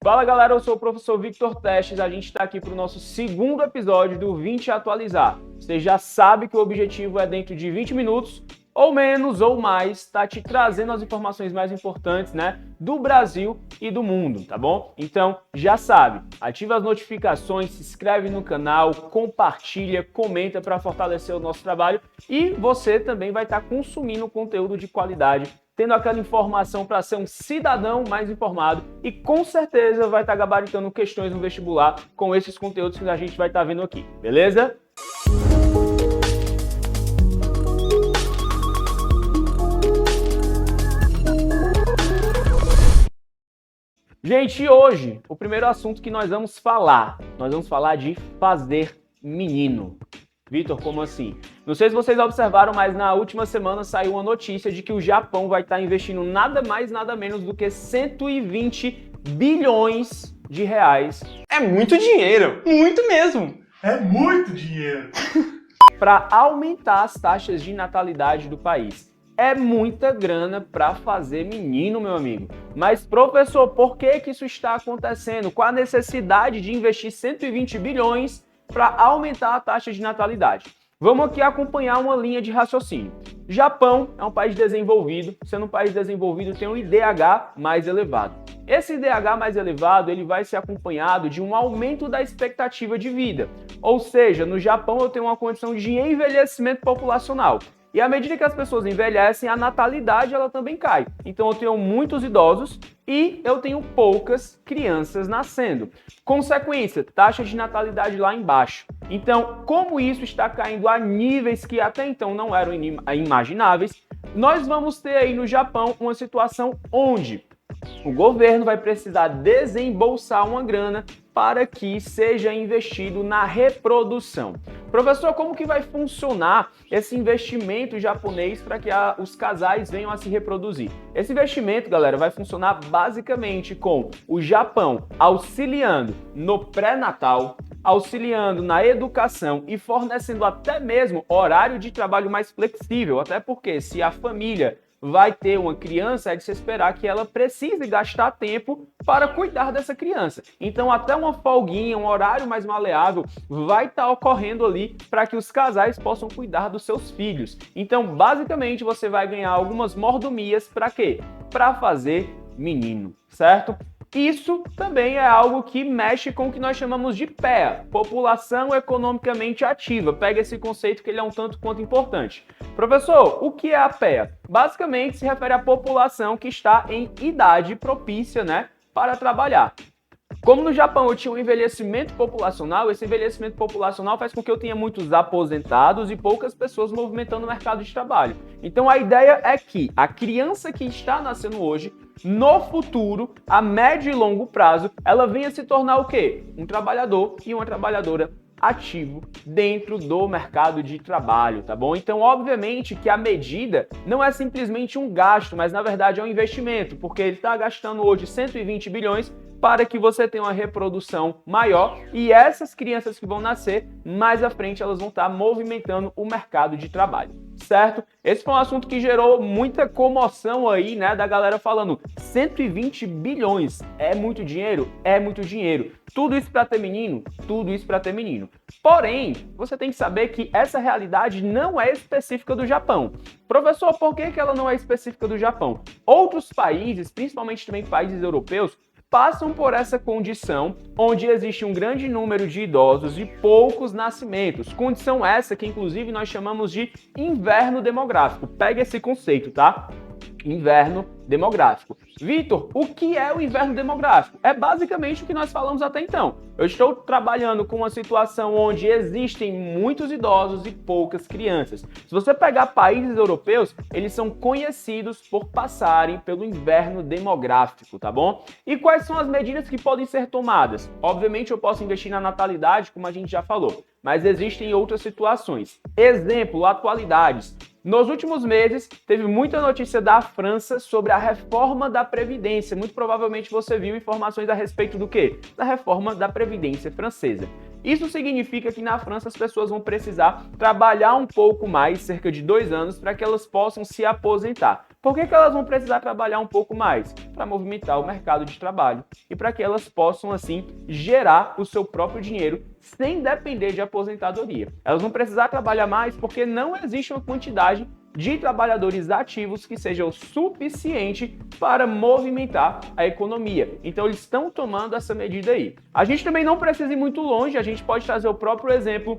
Fala galera, eu sou o professor Victor Testes, a gente está aqui para o nosso segundo episódio do 20 Atualizar. Você já sabe que o objetivo é dentro de 20 minutos, ou menos ou mais, tá te trazendo as informações mais importantes, do Brasil e do mundo, tá bom? Então, já sabe, ativa as notificações, se inscreve no canal, compartilha, comenta para fortalecer o nosso trabalho e você também vai estar consumindo conteúdo de qualidade, tendo aquela informação para ser um cidadão mais informado e com certeza vai estar gabaritando questões no vestibular com esses conteúdos que a gente vai estar vendo aqui, beleza? Gente, hoje, o primeiro assunto que nós vamos falar de fazer menino. Vitor, como assim? Não sei se vocês observaram, mas na última semana saiu uma notícia de que o Japão vai estar investindo nada mais, nada menos do que 120 bilhões de reais. É muito dinheiro, muito mesmo. É muito dinheiro. Para aumentar as taxas de natalidade do país. É muita grana para fazer menino, meu amigo. Mas, professor, por que isso está acontecendo? Qual a necessidade de investir 120 bilhões para aumentar a taxa de natalidade? Vamos aqui acompanhar uma linha de raciocínio. Japão é um país desenvolvido, sendo um país desenvolvido tem um IDH mais elevado. Esse IDH mais elevado ele vai ser acompanhado de um aumento da expectativa de vida. Ou seja, no Japão eu tenho uma condição de envelhecimento populacional. E à medida que as pessoas envelhecem, a natalidade ela também cai. Então eu tenho muitos idosos e eu tenho poucas crianças nascendo. Consequência, taxa de natalidade lá embaixo. Então, como isso está caindo a níveis que até então não eram imagináveis, nós vamos ter aí no Japão uma situação onde o governo vai precisar desembolsar uma grana para que seja investido na reprodução. Professor, como que vai funcionar esse investimento japonês para que os casais venham a se reproduzir? Esse investimento, galera, vai funcionar basicamente com o Japão auxiliando no pré-natal, auxiliando na educação e fornecendo até mesmo horário de trabalho mais flexível, até porque se a família vai ter uma criança, é de se esperar que ela precise gastar tempo para cuidar dessa criança. Então, até uma folguinha, um horário mais maleável vai estar ocorrendo ali para que os casais possam cuidar dos seus filhos. Então, basicamente, você vai ganhar algumas mordomias para quê? Para fazer menino, certo? Isso também é algo que mexe com o que nós chamamos de PEA, População Economicamente Ativa. Pega esse conceito que ele é um tanto quanto importante. Professor, o que é a PEA? Basicamente se refere à população que está em idade propícia, para trabalhar. Como no Japão eu tinha um envelhecimento populacional, esse envelhecimento populacional faz com que eu tenha muitos aposentados e poucas pessoas movimentando o mercado de trabalho. Então a ideia é que a criança que está nascendo hoje, no futuro, a médio e longo prazo, ela venha se tornar o quê? Um trabalhador e uma trabalhadora ativo dentro do mercado de trabalho, tá bom? Então, obviamente que a medida não é simplesmente um gasto, mas na verdade é um investimento, porque ele está gastando hoje 120 bilhões para que você tenha uma reprodução maior e essas crianças que vão nascer, mais à frente elas vão estar movimentando o mercado de trabalho, certo? Esse foi um assunto que gerou muita comoção aí, da galera falando 120 bilhões, é muito dinheiro? É muito dinheiro. Tudo isso para ter menino? Tudo isso para ter menino. Porém, você tem que saber que essa realidade não é específica do Japão. Professor, por que ela não é específica do Japão? Outros países, principalmente também países europeus, passam por essa condição onde existe um grande número de idosos e poucos nascimentos. Condição essa que, inclusive, nós chamamos de inverno demográfico. Pega esse conceito, tá? Inverno demográfico. Vitor, o que é o inverno demográfico? É basicamente o que nós falamos até então. Eu estou trabalhando com uma situação onde existem muitos idosos e poucas crianças. Se você pegar países europeus, eles são conhecidos por passarem pelo inverno demográfico, tá bom? E quais são as medidas que podem ser tomadas? Obviamente eu posso investir na natalidade, como a gente já falou, mas existem outras situações. Exemplo, atualidades. Nos últimos meses, teve muita notícia da França sobre a reforma da Previdência. Muito provavelmente você viu informações a respeito do quê? Da reforma da Previdência francesa. Isso significa que na França as pessoas vão precisar trabalhar um pouco mais, cerca de 2 anos, para que elas possam se aposentar. Por que elas vão precisar trabalhar um pouco mais? Para movimentar o mercado de trabalho e para que elas possam, assim, gerar o seu próprio dinheiro sem depender de aposentadoria. Elas vão precisar trabalhar mais porque não existe uma quantidade de trabalhadores ativos que seja o suficiente para movimentar a economia. Então eles estão tomando essa medida aí. A gente também não precisa ir muito longe, a gente pode trazer o próprio exemplo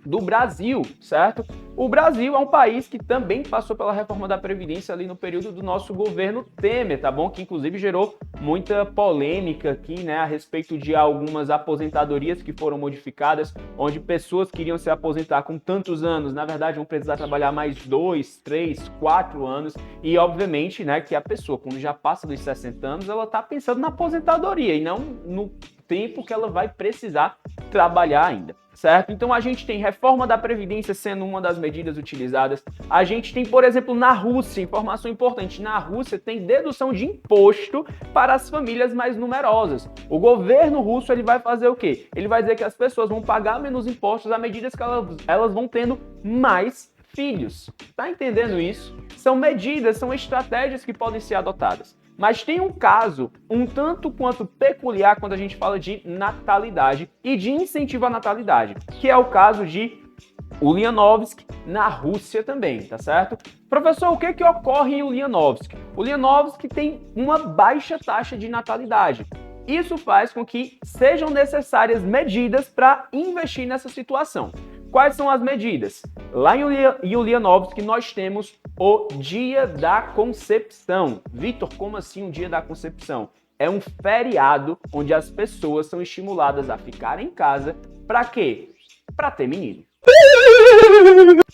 do Brasil, certo? O Brasil é um país que também passou pela reforma da Previdência ali no período do nosso governo Temer, tá bom? Que inclusive gerou muita polêmica aqui, né, a respeito de algumas aposentadorias que foram modificadas, onde pessoas queriam se aposentar com tantos anos, na verdade vão precisar trabalhar mais 2, 3, 4 anos, e obviamente, né, que a pessoa, quando já passa dos 60 anos, ela tá pensando na aposentadoria e não no tempo que ela vai precisar trabalhar ainda, certo? Então a gente tem reforma da Previdência sendo uma das medidas utilizadas. A gente tem, por exemplo, na Rússia, informação importante, na Rússia tem dedução de imposto para as famílias mais numerosas. O governo russo ele vai fazer o quê? Ele vai dizer que as pessoas vão pagar menos impostos à medida que elas vão tendo mais filhos. Tá entendendo isso? São medidas, são estratégias que podem ser adotadas. Mas tem um caso um tanto quanto peculiar quando a gente fala de natalidade e de incentivo à natalidade, que é o caso de Ulyanovsky na Rússia também, tá certo? Professor, o que ocorre em Ulyanovsky? Ulyanovsky tem uma baixa taxa de natalidade. Isso faz com que sejam necessárias medidas para investir nessa situação. Quais são as medidas? Lá em Ulyanovsky nós temos o Dia da Concepção. Vitor, como assim o Dia da Concepção? É um feriado onde as pessoas são estimuladas a ficar em casa. Para quê? Para ter menino.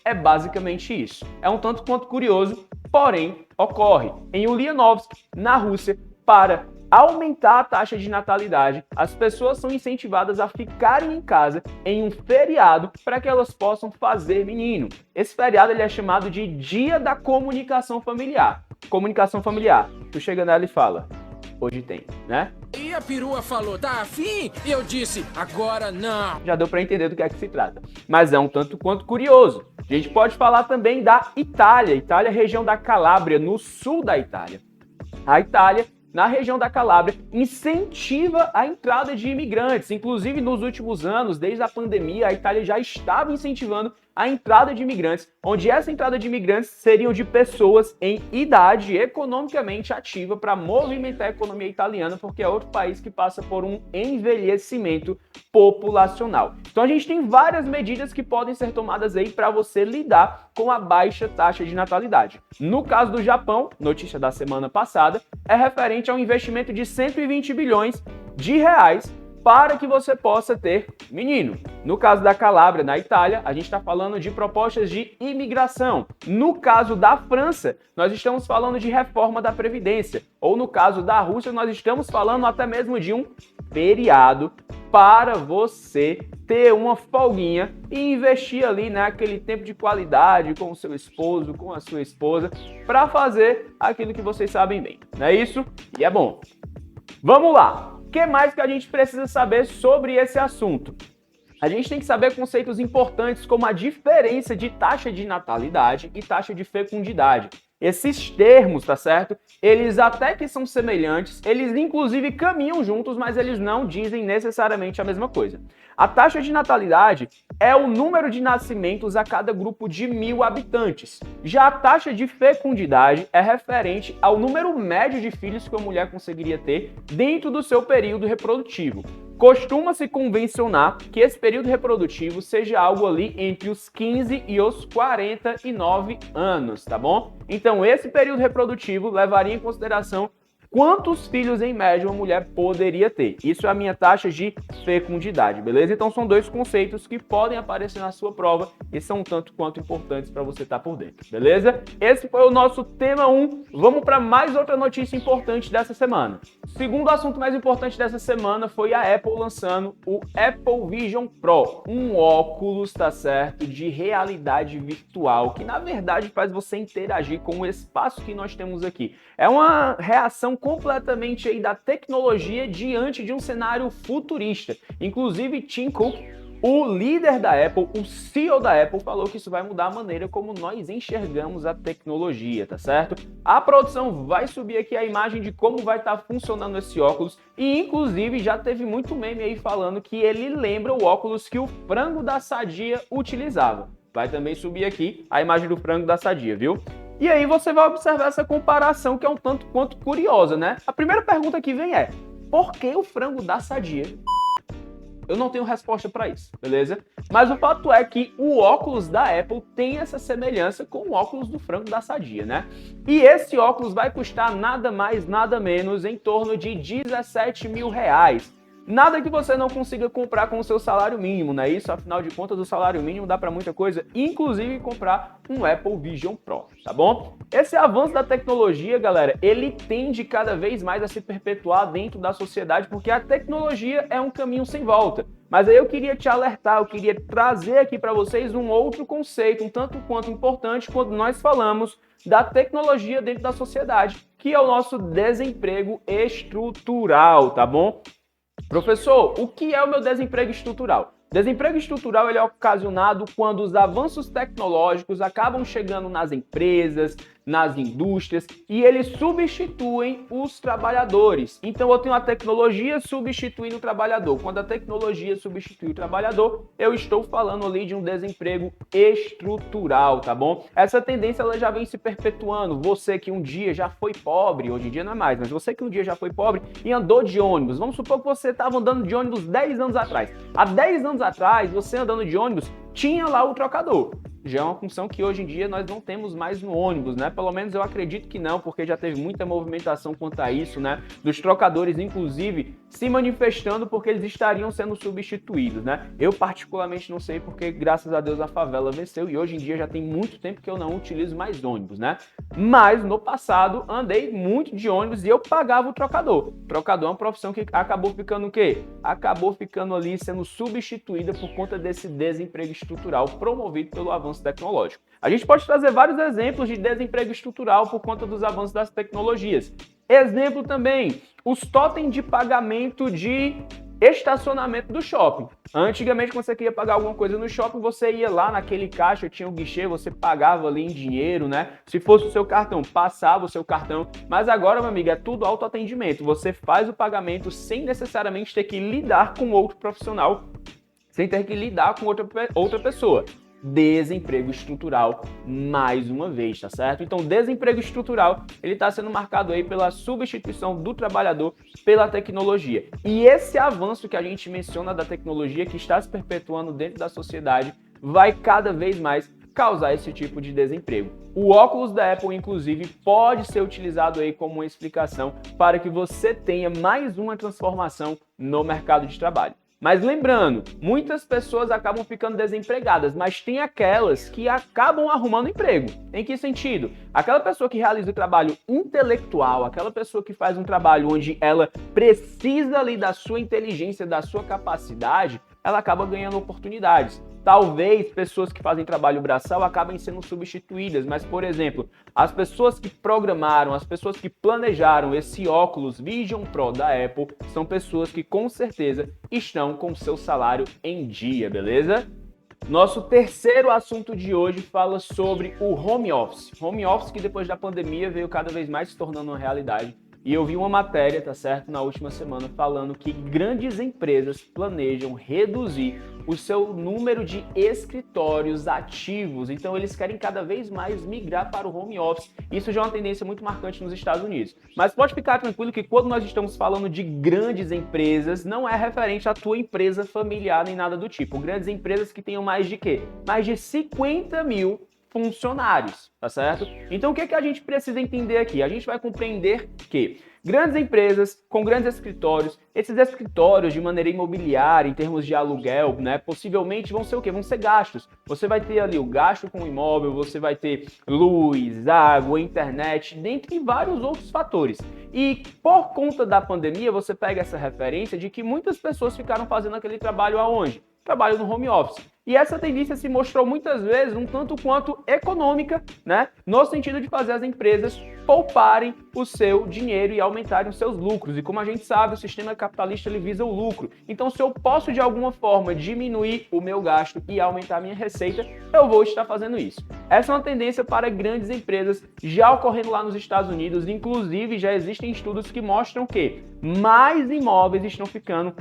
É basicamente isso. É um tanto quanto curioso, porém ocorre em Ulyanovsky, na Rússia, para aumentar a taxa de natalidade. As pessoas são incentivadas a ficarem em casa em um feriado para que elas possam fazer menino. Esse feriado ele é chamado de Dia da Comunicação Familiar. Comunicação familiar. Tu chega nela e fala, hoje tem, né? E a perua falou, tá afim? E eu disse, agora não. Já deu para entender do que é que se trata. Mas é um tanto quanto curioso. A gente pode falar também da Itália. Itália, região da Calábria, no sul da Itália. A Itália, na região da Calábria, incentiva a entrada de imigrantes. Inclusive, nos últimos anos, desde a pandemia, a Itália já estava incentivando a entrada de imigrantes, onde essa entrada de imigrantes seriam de pessoas em idade economicamente ativa para movimentar a economia italiana, porque é outro país que passa por um envelhecimento populacional. Então a gente tem várias medidas que podem ser tomadas aí para você lidar com a baixa taxa de natalidade. No caso do Japão, notícia da semana passada, é referente ao investimento de 120 bilhões de reais para que você possa ter menino. No caso da Calábria, na Itália, a gente está falando de propostas de imigração. No caso da França, nós estamos falando de reforma da Previdência. Ou no caso da Rússia, nós estamos falando até mesmo de um feriado para você ter uma folguinha e investir ali naquele tempo de qualidade com o seu esposo, com a sua esposa, para fazer aquilo que vocês sabem bem. Não é isso? E é bom. Vamos lá! O que mais que a gente precisa saber sobre esse assunto? A gente tem que saber conceitos importantes como a diferença de taxa de natalidade e taxa de fecundidade. Esses termos, tá certo? Eles até que são semelhantes, eles inclusive caminham juntos, mas eles não dizem necessariamente a mesma coisa. A taxa de natalidade é o número de nascimentos a cada grupo de 1.000 habitantes. Já a taxa de fecundidade é referente ao número médio de filhos que uma mulher conseguiria ter dentro do seu período reprodutivo. Costuma-se convencionar que esse período reprodutivo seja algo ali entre os 15 e os 49 anos, tá bom? Então esse período reprodutivo levaria em consideração quantos filhos em média uma mulher poderia ter. Isso é a minha taxa de fecundidade, beleza? Então são dois conceitos que podem aparecer na sua prova e são um tanto quanto importantes para você estar por dentro, beleza? Esse foi o nosso tema 1. Vamos para mais outra notícia importante dessa semana. O segundo assunto mais importante dessa semana foi a Apple lançando o Apple Vision Pro, um óculos, tá certo, de realidade virtual, que na verdade faz você interagir com o espaço que nós temos aqui. É uma reação completamente aí da tecnologia diante de um cenário futurista. Inclusive, Tim Cook O líder da Apple, o CEO da Apple, falou que isso vai mudar a maneira como nós enxergamos a tecnologia, tá certo? A produção vai subir aqui a imagem de como vai estar funcionando esse óculos e, inclusive, já teve muito meme aí falando que ele lembra o óculos que o frango da Sadia utilizava. Vai também subir aqui a imagem do frango da Sadia, viu? E aí você vai observar essa comparação que é um tanto quanto curiosa, né? A primeira pergunta que vem é: por que o frango da Sadia? Eu não tenho resposta para isso, beleza? Mas o fato é que o óculos da Apple tem essa semelhança com o óculos do frango da Sadia, né? E esse óculos vai custar nada mais, nada menos, em torno de R$17 mil. Nada que você não consiga comprar com o seu salário mínimo, não é isso? Afinal de contas, o salário mínimo dá para muita coisa, inclusive comprar um Apple Vision Pro, tá bom? Esse avanço da tecnologia, galera, ele tende cada vez mais a se perpetuar dentro da sociedade, porque a tecnologia é um caminho sem volta. Mas aí eu queria te alertar, eu queria trazer aqui para vocês um outro conceito, um tanto quanto importante, quando nós falamos da tecnologia dentro da sociedade, que é o nosso desemprego estrutural, tá bom? Professor, o que é o meu desemprego estrutural? Desemprego estrutural ele é ocasionado quando os avanços tecnológicos acabam chegando nas empresas, nas indústrias e eles substituem os trabalhadores. Então eu tenho a tecnologia substituindo o trabalhador. Quando a tecnologia substitui o trabalhador, eu estou falando ali de um desemprego estrutural, tá bom? Essa tendência ela já vem se perpetuando. Você que um dia já foi pobre, hoje em dia não é mais, mas você que um dia já foi pobre e andou de ônibus. Vamos supor que você estava andando de ônibus 10 anos atrás. Há 10 anos atrás, você andando de ônibus, tinha lá o trocador. Já é uma função que hoje em dia nós não temos mais no ônibus, né? Pelo menos eu acredito que não, porque já teve muita movimentação quanto a isso, né? Dos trocadores, inclusive, se manifestando porque eles estariam sendo substituídos, né? Eu particularmente não sei porque, graças a Deus, a favela venceu e hoje em dia já tem muito tempo que eu não utilizo mais ônibus, né? Mas no passado andei muito de ônibus e eu pagava o trocador. Trocador é uma profissão que acabou ficando o quê? Acabou ficando ali sendo substituída por conta desse desemprego estrutural promovido pelo avanço tecnológico. A gente pode trazer vários exemplos de desemprego estrutural por conta dos avanços das tecnologias. Exemplo também, os totens de pagamento de estacionamento do shopping. Antigamente, quando você queria pagar alguma coisa no shopping, você ia lá naquele caixa, tinha um guichê, você pagava ali em dinheiro, né? Se fosse o seu cartão, passava o seu cartão. Mas agora, meu amigo, é tudo autoatendimento. Você faz o pagamento sem necessariamente ter que lidar com outro profissional, sem ter que lidar com outra pessoa. Desemprego estrutural mais uma vez, tá certo? Então, desemprego estrutural, ele está sendo marcado aí pela substituição do trabalhador pela tecnologia. E esse avanço que a gente menciona da tecnologia que está se perpetuando dentro da sociedade vai cada vez mais causar esse tipo de desemprego. O óculos da Apple, inclusive, pode ser utilizado aí como uma explicação para que você tenha mais uma transformação no mercado de trabalho. Mas lembrando, muitas pessoas acabam ficando desempregadas, mas tem aquelas que acabam arrumando emprego. Em que sentido? Aquela pessoa que realiza o trabalho intelectual, aquela pessoa que faz um trabalho onde ela precisa ali da sua inteligência, da sua capacidade, ela acaba ganhando oportunidades. Talvez pessoas que fazem trabalho braçal acabem sendo substituídas, mas, por exemplo, as pessoas que programaram, as pessoas que planejaram esse óculos Vision Pro da Apple são pessoas que com certeza estão com seu salário em dia, beleza? Nosso terceiro assunto de hoje fala sobre o home office. Home office que depois da pandemia veio cada vez mais se tornando uma realidade. E eu vi uma matéria, tá certo, na última semana falando que grandes empresas planejam reduzir o seu número de escritórios ativos. Então eles querem cada vez mais migrar para o home office. Isso já é uma tendência muito marcante nos Estados Unidos. Mas pode ficar tranquilo que quando nós estamos falando de grandes empresas, não é referente à tua empresa familiar nem nada do tipo. Grandes empresas que tenham mais de quê? Mais de 50 mil funcionários, tá certo? Então o que a gente precisa entender aqui? A gente vai compreender que grandes empresas com grandes escritórios, esses escritórios de maneira imobiliária, em termos de aluguel, né, possivelmente vão ser o quê? Vão ser gastos. Você vai ter ali o gasto com o imóvel, você vai ter luz, água, internet, dentre vários outros fatores. E por conta da pandemia, você pega essa referência de que muitas pessoas ficaram fazendo aquele trabalho aonde? trabalham no home office. E essa tendência se mostrou muitas vezes um tanto quanto econômica, né? No sentido de fazer as empresas pouparem o seu dinheiro e aumentarem os seus lucros. E como a gente sabe, o sistema capitalista ele visa o lucro. Então, se eu posso de alguma forma diminuir o meu gasto e aumentar a minha receita, eu vou estar fazendo isso. Essa é uma tendência para grandes empresas já ocorrendo lá nos Estados Unidos. Inclusive, já existem estudos que mostram que mais imóveis estão ficando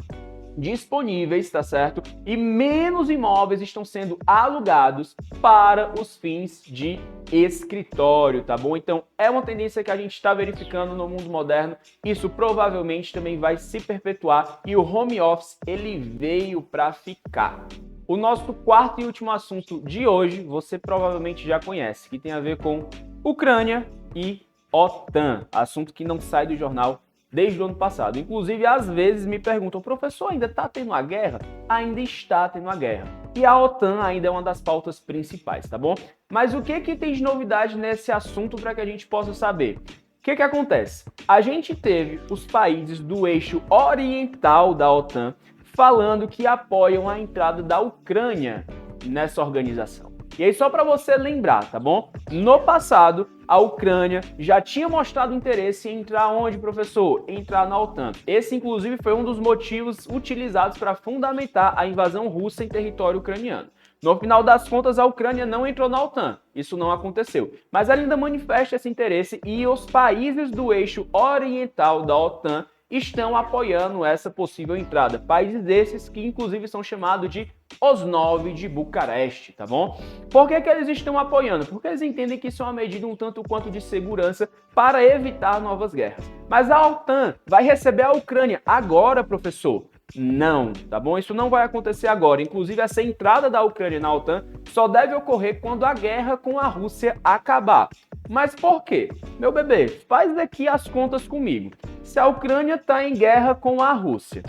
disponíveis, tá certo? E menos imóveis estão sendo alugados para os fins de escritório, tá bom? Então, é uma tendência que a gente está verificando no mundo moderno. Isso provavelmente também vai se perpetuar e o home office, ele veio para ficar. O nosso quarto e último assunto de hoje, você provavelmente já conhece, que tem a ver com Ucrânia e OTAN, assunto que não sai do jornal desde o ano passado. Inclusive, às vezes me perguntam, professor, ainda está tendo a guerra? Ainda está tendo a guerra. E a OTAN ainda é uma das pautas principais, tá bom? Mas o que tem de novidade nesse assunto para que a gente possa saber? O que acontece? A gente teve os países do eixo oriental da OTAN falando que apoiam a entrada da Ucrânia nessa organização. E aí, só para você lembrar, tá bom? No passado, a Ucrânia já tinha mostrado interesse em entrar onde, professor? Entrar na OTAN. Esse, inclusive, foi um dos motivos utilizados para fundamentar a invasão russa em território ucraniano. No final das contas, a Ucrânia não entrou na OTAN. Isso não aconteceu. Mas ela ainda manifesta esse interesse e os países do eixo oriental da OTAN estão apoiando essa possível entrada. Países esses que, inclusive, são chamados de os 9 de Bucareste, tá bom? Por que eles estão apoiando? Porque eles entendem que isso é uma medida um tanto quanto de segurança para evitar novas guerras. Mas a OTAN vai receber a Ucrânia agora, professor? Não, tá bom? Isso não vai acontecer agora. Inclusive, essa entrada da Ucrânia na OTAN só deve ocorrer quando a guerra com a Rússia acabar. Mas por quê? Meu bebê, faz aqui as contas comigo. Se a Ucrânia está em guerra com a Rússia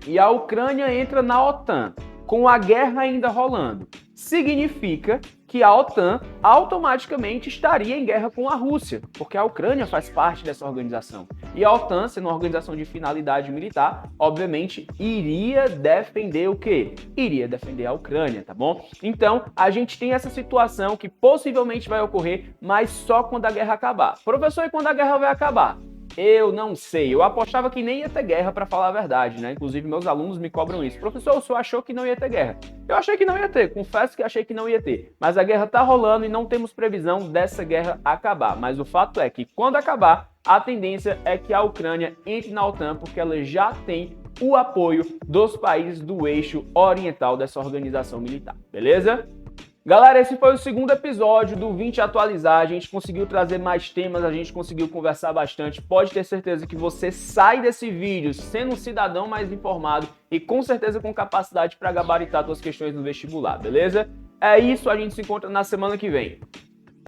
e a Ucrânia entra na OTAN, com a guerra ainda rolando, significa que a OTAN automaticamente estaria em guerra com a Rússia, porque a Ucrânia faz parte dessa organização. E a OTAN, sendo uma organização de finalidade militar, obviamente iria defender o quê? Iria defender a Ucrânia, tá bom? Então, a gente tem essa situação que possivelmente vai ocorrer, mas só quando a guerra acabar. Professor, e quando a guerra vai acabar? Eu não sei, eu apostava que nem ia ter guerra, para falar a verdade, né? Inclusive, meus alunos me cobram isso. Professor, o senhor achou que não ia ter guerra? Eu achei que não ia ter, confesso que achei que não ia ter. Mas a guerra tá rolando e não temos previsão dessa guerra acabar. Mas o fato é que, quando acabar, a tendência é que a Ucrânia entre na OTAN, porque ela já tem o apoio dos países do eixo oriental dessa organização militar, beleza? Galera, esse foi o segundo episódio do 20 Atualizar. A gente conseguiu trazer mais temas, a gente conseguiu conversar bastante. Pode ter certeza que você sai desse vídeo sendo um cidadão mais informado e com certeza com capacidade para gabaritar suas questões no vestibular, beleza? É isso, a gente se encontra na semana que vem.